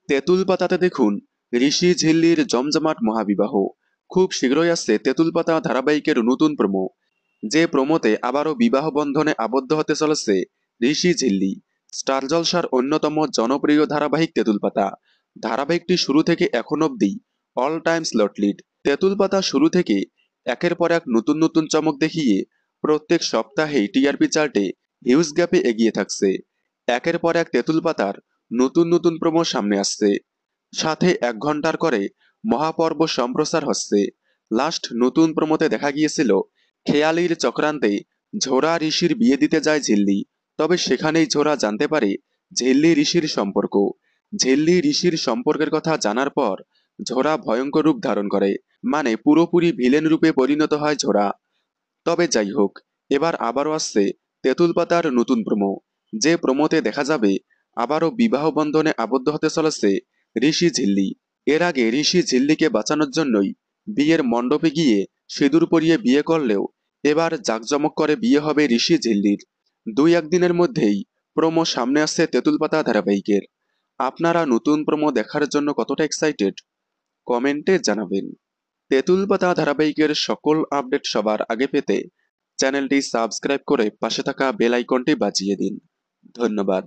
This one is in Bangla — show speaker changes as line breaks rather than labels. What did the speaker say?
তেঁতুল পাতাতে দেখুন ঋষি ঝিল্লির জমজমাট মহাবিবাহ। খুব শীঘ্রই আসছে তেঁতুল পাতা ধারাবাহিকের নতুন প্রোমো, যে প্রোমোতে আবারও বিবাহ বন্ধনে আবদ্ধ হতে চলেছে ঋষি ঝিল্লি। স্টার জলসার অন্যতম জনপ্রিয় ধারাবাহিক তেঁতুল পাতা। ধারাবাহিকটি শুরু থেকে এখন অবধি অল টাইম স্লট লিড। তেঁতুল পাতা শুরু থেকে একের পর এক নতুন নতুন চমক দেখিয়ে প্রত্যেক সপ্তাহেই টিআরপি চার্টে হিউজ গ্যাপে এগিয়ে থাকছে। একের পর এক তেঁতুল পাতার নতুন নতুন প্রোমো সামনে আসছে, সাথে 1 ঘন্টার করে মহাপর্ব সম্প্রচার হচ্ছে। লাস্ট নতুন প্রোমোতে দেখা গিয়েছিল খেয়ালির চক্রান্তে ঝোরা ঋষির বিয়ে দিতে যায় ঝিল্লি। তবে সেখানেই ঝোরা জানতে পারে ঝিল্লি ঋষির সম্পর্ক। ঝিল্লি ঋষির সম্পর্কের কথা জানার পর ঝোরা ভয়ঙ্কর রূপ ধারণ করে, মানে পুরোপুরি ভিলেন রূপে পরিণত হয় ঝোরা। তবে যাই হোক, এবার আবারও আসছে তেঁতুল পাতার নতুন প্রোমো, যে প্রোমোতে দেখা যাবে আবারও বিবাহ বন্ধনে আবদ্ধ হতে চলেছে ঋষি ঝিল্লি। এর আগে ঋষি ঝিল্লিকে বাঁচানোর জন্যই বিয়ের মণ্ডপে গিয়ে সিঁদুর পরিয়ে বিয়ে করলেও এবার জাঁকজমক করে বিয়ে হবে ঋষি ঝিল্লির। 2-1 দিনের মধ্যেই প্রোমো সামনে আসছে তেঁতুল পাতা ধারাবাহিকের। আপনারা নতুন প্রোমো দেখার জন্য কতটা এক্সাইটেড কমেন্টে জানাবেন। তেঁতুল পাতা ধারাবাহিকের সকল আপডেট সবার আগে পেতে চ্যানেলটি সাবস্ক্রাইব করে পাশে থাকা বেল আইকনটি বাজিয়ে দিন। ধন্যবাদ।